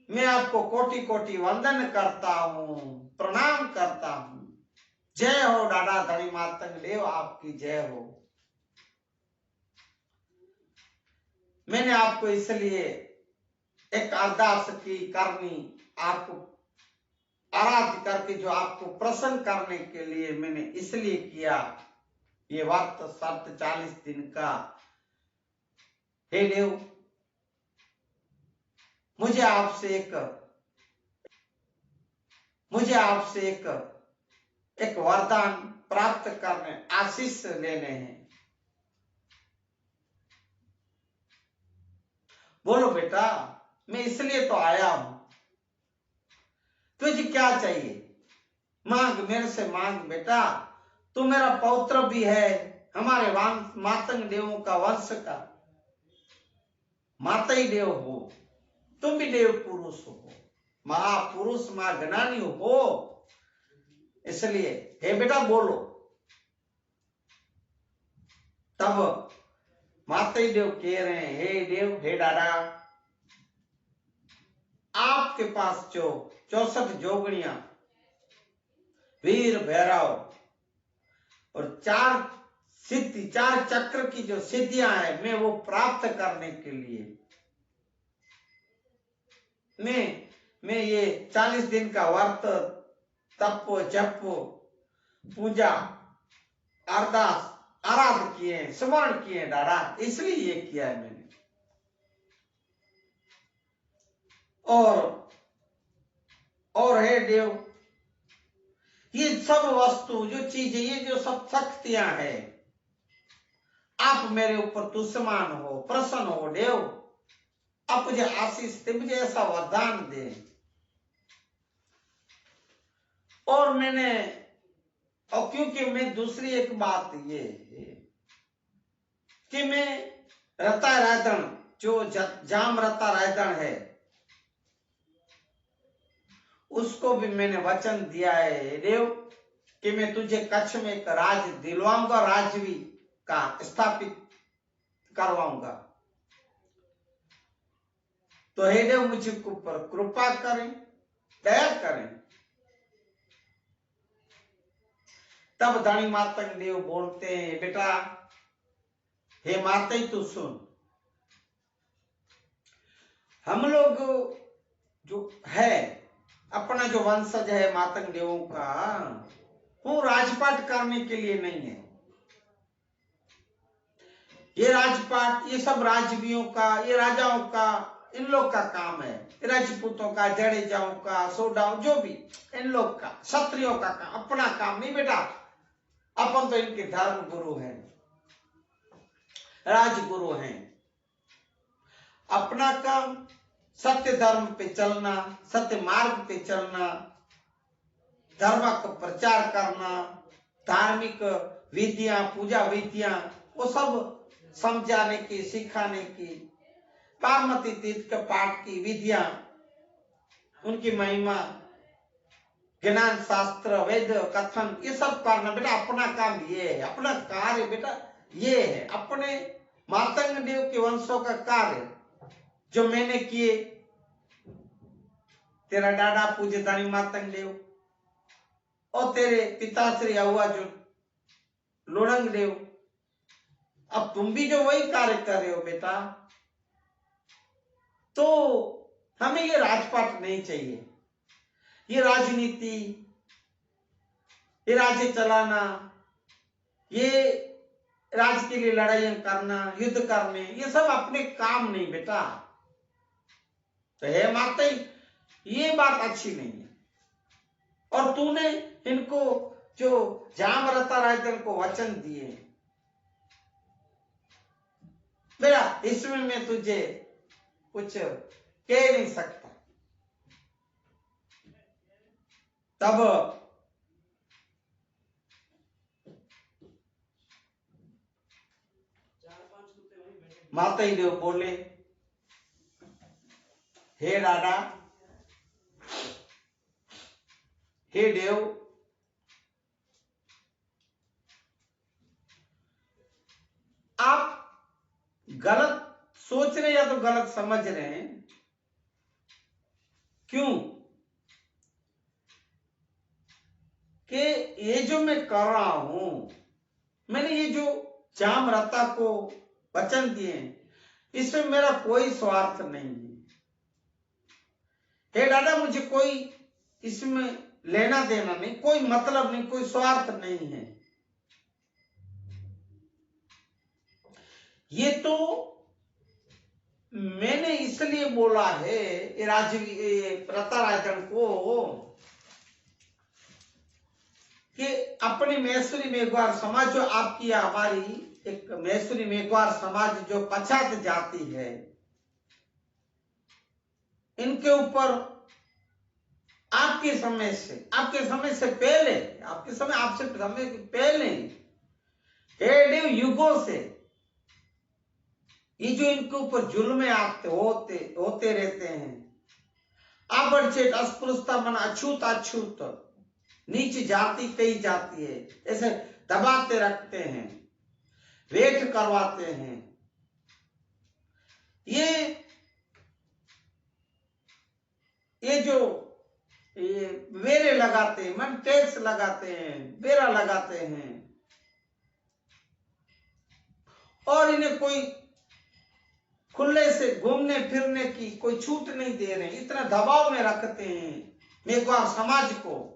मैं आपको कोटि कोटि वंदन करता हूं, प्रणाम करता हूं। जय हो दादा धनी मातंग देव, आपकी जय हो। मैंने आपको इसलिए एक अरदास की करनी, आपको आराध्य करके जो आपको प्रसन्न करने के लिए मैंने इसलिए किया ये वक्त सप्त 40 दिन का। हे देव, मुझे आपसे एक वरदान प्राप्त करने, आशीष लेने हैं। बोलो बेटा, मैं इसलिए तो आया हूं, तुझे क्या चाहिए? मांग, मेरे से मांग बेटा। तू मेरा पौत्र भी है, हमारे मातंग देवों का वंश का माता ही देव हो, तुम भी देव पुरुष हो, महापुरुष महाज्ञानी हो। इसलिए हे बेटा बोलो। तब माता ही देव कह रहे हैं, हे देव, हे दादा, आपके पास जो 64 जोगणियां, वीर भैरव और 4 सिद्धि, 4 चक्र की जो सिद्धियां हैं, मैं वो प्राप्त करने के लिए मैं ये 40 दिन का व्रत, तप, जप, पूजा, अरदास, आराध किए, स्मरण किए दादा, इसलिए ये किया है मैंने। और हे देव, ये सब वस्तु, जो चीजें, ये जो सब शक्तियां हैं, आप मेरे ऊपर दुश्मन हो, प्रसन्न हो देव, आप मुझे आशीष दे, मुझे ऐसा वरदान दे। और क्योंकि मैं दूसरी एक बात ये है कि मैं रता रायदन, जो जाम रता रायदन है, उसको भी मैंने वचन दिया है देव कि मैं तुझे कच्छ में एक राज दिलवाऊंगा, राजवी का स्थापित करवाऊंगा। तो हे देव, मुझे ऊपर कृपा करें, दया करें। तब धनी मातंग देव बोलते हैं, बेटा, हे माता ही तू सुन, हम लोग जो है, अपना जो वंशज है मातंग देवों का, वो राजपाट करने के लिए नहीं है। ये राजपाट, ये सब राजवियों का, ये राजाओं का, इन लोग का काम है। राजपूतों का, जडेजाओं का, सोडाओं, जो भी इन लोग का, क्षत्रियों का काम, अपना काम नहीं बेटा। अपन तो इनके धर्म गुरु हैं, राजगुरु हैं। अपना काम सत्य धर्म पे चलना, सत्य मार्ग पे चलना, धर्म का प्रचार करना, धार्मिक विधियां, पूजा विधियां, वो सब समझाने की, सिखाने की, पार्वती तीर्थ के पाठ की विधियां, उनकी महिमा, ज्ञान शास्त्र, वेद कथन, ये सब करना बेटा। अपना काम ये है, अपना कार्य बेटा ये है, अपने मातंग देव के वंशों का कार्य जो मैंने किए। तेरा दादा पूज्य धनी मातंग देव और तेरे पिताश्री हुआ जो लोड़ंग देव, अब तुम भी जो वही कार्य कर रहे हो बेटा। तो हमें ये राजपाट नहीं चाहिए, ये राजनीति, ये राज्य चलाना, ये राज्य के लिए लड़ाइयां करना, युद्ध करने, ये सब अपने काम नहीं बेटा। तो हे माता, ये बात अच्छी नहीं है। और तूने इनको जो जामरता रायदन को वचन दिए बेटा, इसमें मैं तुझे कुछ कह नहीं सकता। तब माता ही देव बोले, हे दादा, हे देव, आप गलत सोच रहे या तो गलत समझ रहे हैं। क्यों कि ये जो मैं कर रहा हूं, मैंने ये जो जामरता को वचन दिए, इसमें मेरा कोई स्वार्थ नहीं है। हे दादा, मुझे कोई इसमें लेना देना नहीं, कोई मतलब नहीं, कोई स्वार्थ नहीं है। ये तो मैंने इसलिए बोला है प्रताराजन को कि अपनी मैसूरी मेघवार समाज, जो आपकी हमारी एक मैसूरी मेघवार समाज जो पछात जाति है, इनके ऊपर आपके समय से पहले, आपके समय आपसे समय पहले डेढ़ युगों से ये जो इनके ऊपर जुल्म होते रहते हैं, आबड़चेट, अस्पृश्यता, मन अछूत नीच जाति कही जाती है, ऐसे दबाते रखते हैं, वेट करवाते हैं, ये जो वेरे लगाते हैं, मन टैक्स लगाते हैं, बेरा लगाते हैं, और इन्हें कोई खुले से घूमने फिरने की कोई छूट नहीं दे रहे, इतना दबाव में रखते हैं मेघवार समाज को।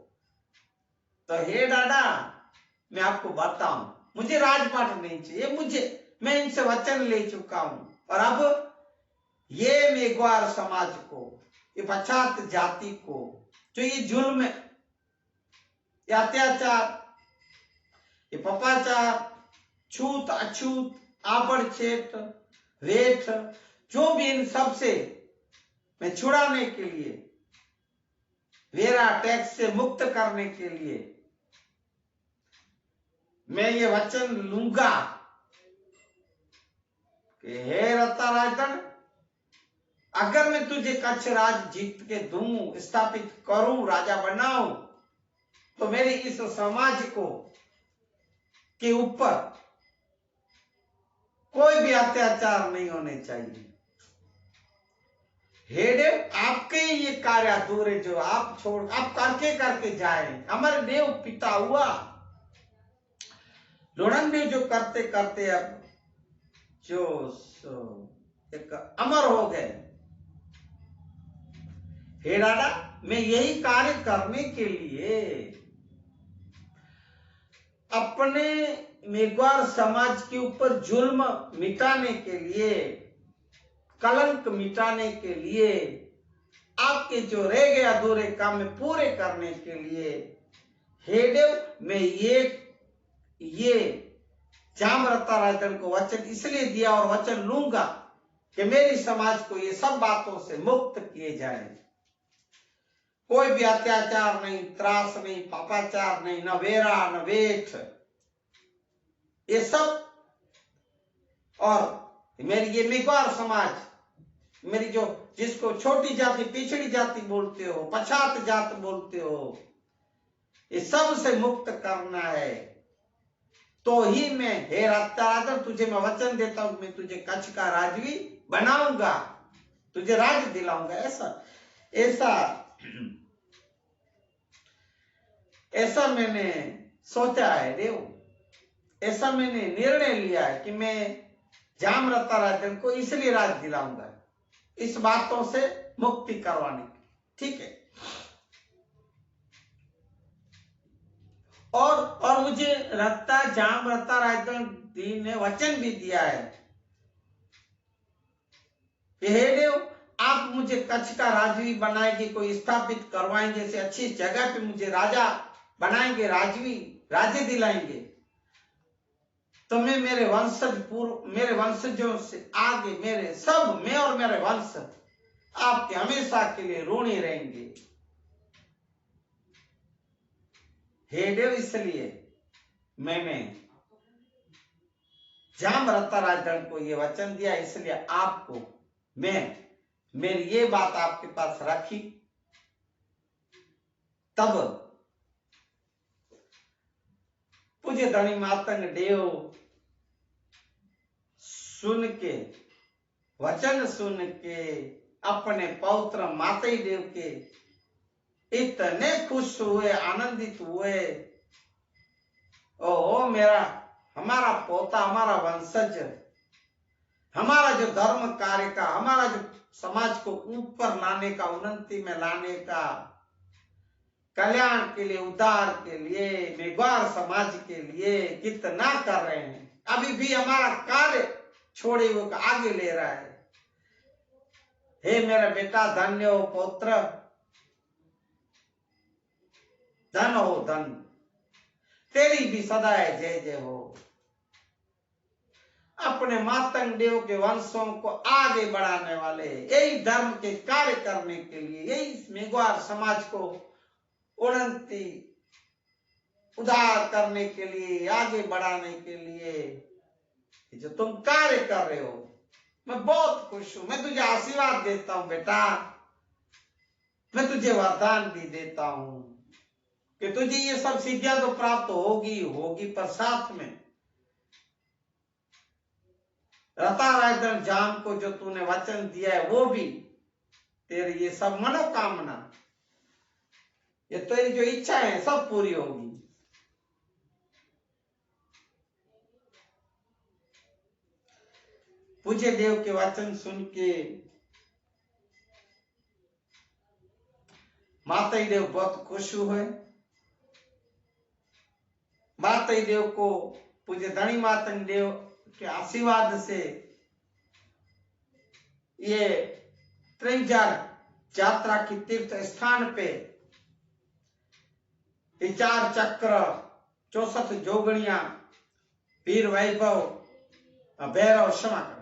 तो हे दादा, मैं आपको बताऊं, मुझे राजपाट नहीं चाहिए, मैं इनसे वचन ले चुका हूं, और अब ये मेघवार समाज को, ये पछात जाति को जो ये जुल्म, ये अत्याचार, ये पपाचार, छूत अछूत, आबड़चेट, वेठ, जो भी इन सब से मैं छुड़ाने के लिए, वेरा टैक्स से मुक्त करने के लिए मैं ये वचन लूंगा कि हे रत्ताराजन, अगर मैं तुझे कच्छ राज जीत के दूं, स्थापित करूं, राजा बनाऊं, तो मेरे इस समाज को के ऊपर कोई भी अत्याचार नहीं होने चाहिए। हे देव, आपके ये कार्य अधूरे जो आप करके जाए, हमारे देव पिता हुआ लोणंदेव जो करते करते अब जो एक अमर हो गए। हे दादा, मैं यही कार्य करने के लिए, अपने मेघवार समाज के ऊपर जुल्म मिटाने के लिए, कलंक मिटाने के लिए, आपके जो रह गए अधूरे काम में पूरे करने के लिए, हे देव, मैं ये जामरत्ताराजन को वचन इसलिए दिया और वचन लूंगा कि मेरी समाज को ये सब बातों से मुक्त किए जाए। कोई भी अत्याचार नहीं, त्रास नहीं, पापाचार नहीं, न वेरा न वेठ, ये सब। और मेरी ये मेघवार समाज, मेरी जो जिसको छोटी जाति, पिछड़ी जाति बोलते हो, पछात जात बोलते हो, ये सब से मुक्त करना है। तो ही मैं, हे रत्ताराजन, तुझे मैं वचन देता हूं, मैं तुझे कच्छ का राजवी बनाऊंगा, तुझे राज दिलाऊंगा। ऐसा मैंने सोचा है देव, ऐसा मैंने निर्णय लिया है कि मैं जामरत्ताराजन को इसलिए राज दिलाऊंगा, इस बातों से मुक्ति करवाने की। ठीक है। और मुझे जामरत्ताराजन जी ने वचन भी दिया है कि हे देव, आप मुझे कच्छ का राजवी बनाएंगे, कोई स्थापित करवाएंगे, ऐसे अच्छी जगह पे मुझे राजा बनाएंगे, राज्य दिलाएंगे, तो मैं मेरे वंशजों से आगे मैं और मेरे वंश आपके हमेशा के लिए ऋणी रहेंगे। हे देव, इसलिए मैंने जामरत्ताराजन को ये वचन दिया, इसलिए आपको मैं मेरी ये बात आपके पास रखी, तब पूज्य धनी मातंग देव सुन के, वचन सुन के, अपने पौत्र माते देव के इतने खुश हुए, आनंदित हुए। ओ मेरा, हमारा पोता, हमारा वंशज, हमारा जो धर्म कार्य का, हमारा जो समाज को ऊपर लाने का, उन्नति में लाने का, कल्याण के लिए, उद्धार के लिए, मेघवार समाज के लिए कितना कर रहे हैं। अभी भी हमारा कार्य छोड़े हुए आगे ले रहा है। हे मेरा बेटा, धन्य हो पुत्र, धन हो धन, तेरी भी सदा जय जय हो। अपने मातंग देव के वंशों को आगे बढ़ाने वाले, यही धर्म के कार्य करने के लिए, यही मेघवार समाज को उन्नति, उद्धार करने के लिए, आगे बढ़ाने के लिए जो तुम कार्य कर रहे हो, मैं बहुत खुश हूं। मैं तुझे आशीर्वाद देता हूं बेटा, मैं तुझे वरदान भी देता हूं कि तुझे ये सब सिद्धियां तो प्राप्त होगी होगी, पर साथ में रता रायधन जाम को जो तूने वचन दिया है, वो भी तेरी ये सब मनोकामना, ये तेरी जो इच्छा है सब पूरी होगी। पूज्य देव के वचन सुन के माता देव बहुत खुश हुए। माता देव को पूज्य धनी मातंग देव के आशीर्वाद से ये त्रिंजार यात्रा की तीर्थ स्थान पे 4 चक्र, 64 जोगणिया, वीर वैभव, भैरव, क्षमा कर,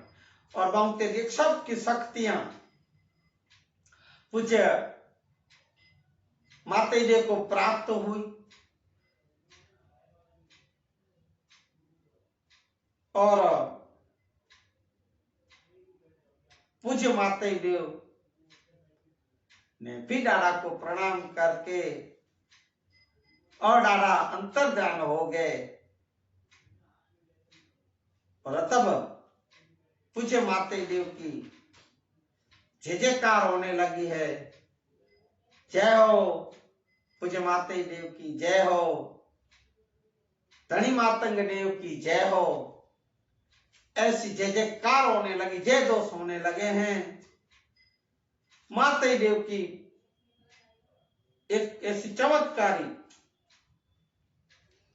और बहुत सब की शक्तियां पूज्य माता देव को प्राप्त हुई। और पूज्य माता देव ने भी डाड़ा को प्रणाम करके और डाड़ा अंतर्ध्यान हो गए। और तब पूज्य माता देव की जय जयकार होने लगी है। जय हो पूज्य माता देव की जय हो, धनी मातंग देव की जय हो। ऐसी जय जयकार होने लगी, जय दोष होने लगे हैं। माता देव की एक ऐसी चमत्कारी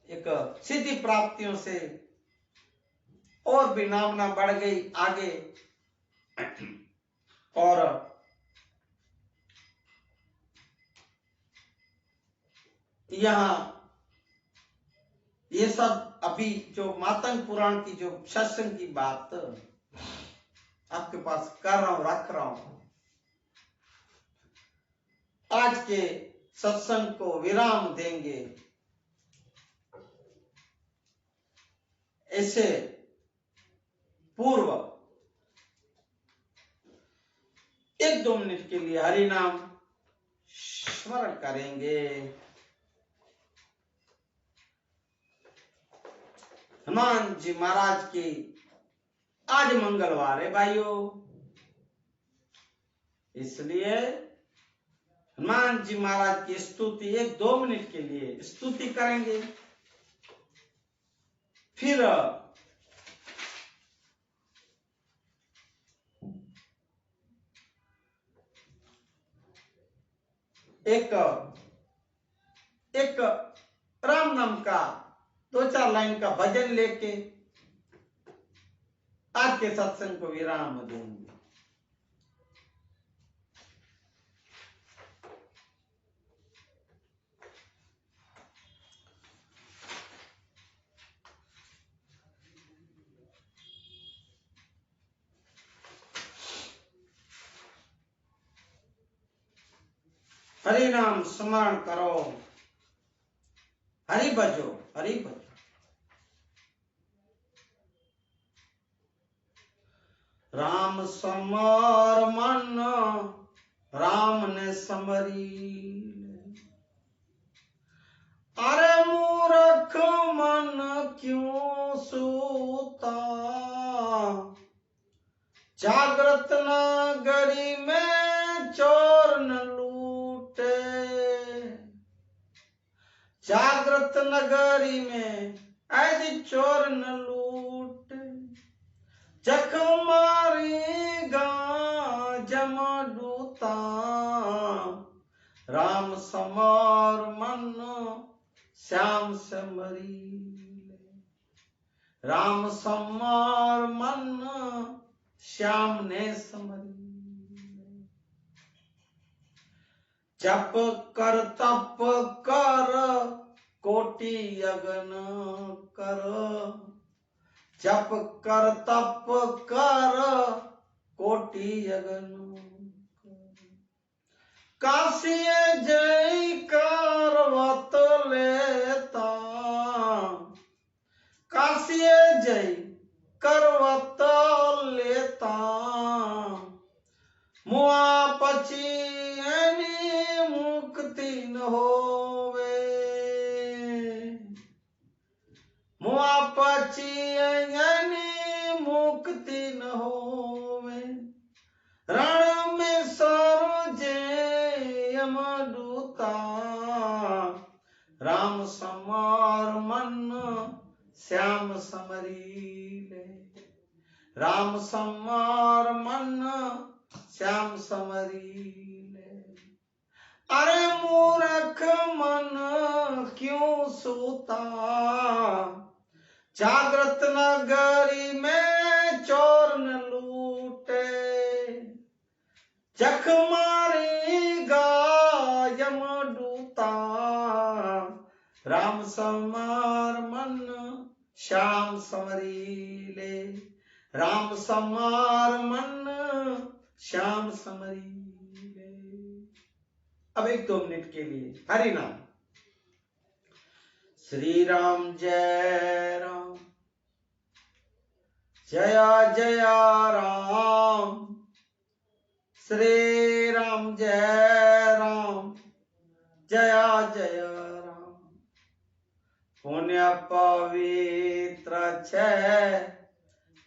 एक सिद्धि प्राप्तियों से और भी नामना बढ़ गई आगे। और यहाँ ये सब अभी जो मातंग पुराण की जो सत्संग की बात आपके पास कर रहा हूं, रख रहा हूं। आज के सत्संग को विराम देंगे। ऐसे पूर्व 1-2 मिनट के लिए हरि नाम स्मरण करेंगे। हनुमान जी महाराज की आज मंगलवार है भाइयों, इसलिए हनुमान जी महाराज की स्तुति 1-2 मिनट के लिए स्तुति करेंगे। फिर एक राम नाम का 2-4 लाइन का भजन लेके आज के सत्संग को विराम देंगे। हरि नाम स्मरण करो, हरि भजो, हरि भजो। राम समर मन राम ने समरी। अरे मूर्ख मन क्यों सूता, जागृत नगरी में चोर न लूटे। जागृत नगरी में यदि चोर न लूटे, जख मारेगा जमडूता। राम समर मन श्याम समरी। राम समर मन श्याम ने समरी। जप कर तप कर कोटि यज्ञ कर। जप कर तप कर कोटि यज्ञ। काशी जय करवत लेता। काशी जय करवत लेता। मुआ पची मुक्ति न होवे। मुआ पची मुक्ति न होवे। रण में सरोजे यमदूता। राम समर मन श्याम समरी ले। राम समर मन श्याम समरी ले। अरे मूर्ख मन क्यों सूता, जागृत नगरी में चोर न लूटे। जख मारेगा यमदूता। राम समर मन श्याम समरी ले। राम समर मन श्याम समरी ले। अब 1-2 मिनट के लिए हरि नाम। श्री राम जय राम, जय जय राम। श्री राम जय राम, जय जय राम। पुण्य पवित्र छे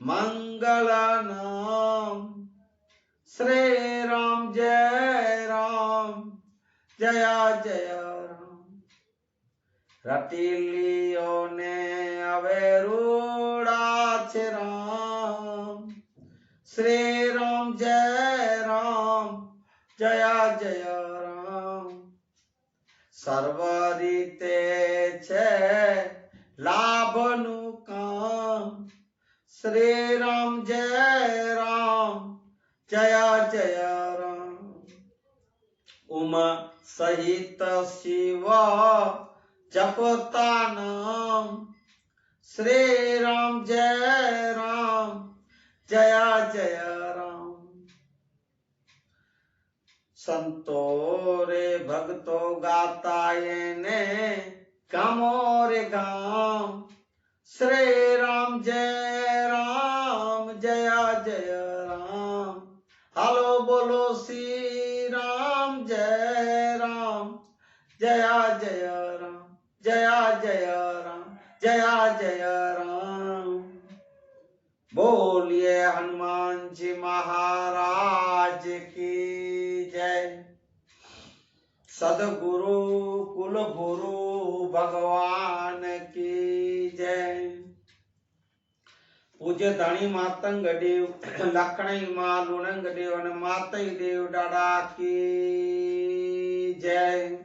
मंगल नाम। श्री राम जय राम, जय जय राम। रटी लियो ने अवे रूड़ा छे राम। श्री राम जय राम, जय जय राम। सर्व रीते छे लाभनु काम। श्री राम जय राम, जय जय राम। उमा सहित शिव जपता नाम। श्री राम जय राम, जय जय राम। संतो रे भक्तो गाता ने गामो रे गाम। श्री राम जय राम, जय जय राम। हालो बोलो श्री राम जय राम, जय जय राम, जय जय राम, जय जय राम। बोलिए हनुमान जी महाराज की जय। सदगुरु कुल गुरु भगवान की जय। पूज्य धनी मातंग देव लखणी मां लुणंग देव और मातई देव डाडा की जय।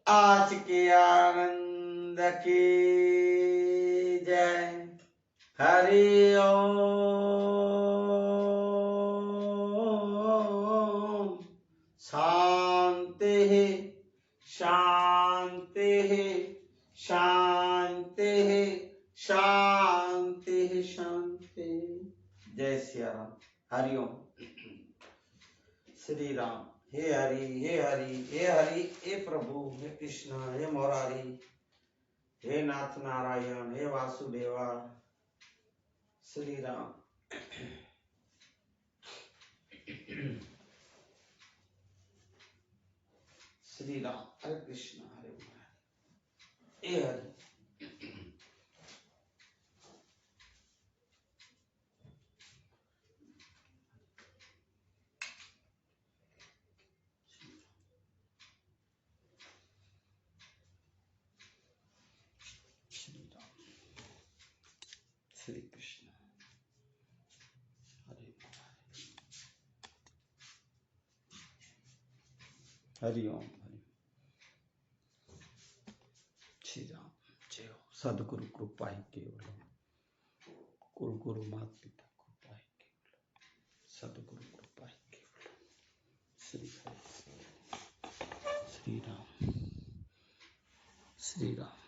आज के आनंद की जय। हरि ओम। शांति शांति शांति शांति शांति। जय सिया राम। हरि ओम। श्री राम। हे हरि हे हरि हे हरि हे प्रभु हे कृष्ण हे मुरारी हे नाथ नारायण हे वासुदेवा। श्री राम। श्री राम। हरे कृष्ण हरे मुरारी। ए हरि। श्री राम। श्री कृष्ण हरे मुरारी। हरि ओम। श्री राम। जय हो। सदगुरु कृपा ही केवल, कुल गुरु माता पिता कृपा ही केवल, सदगुरु कृपा ही केवल। श्री हरि। श्री राम। श्री राम।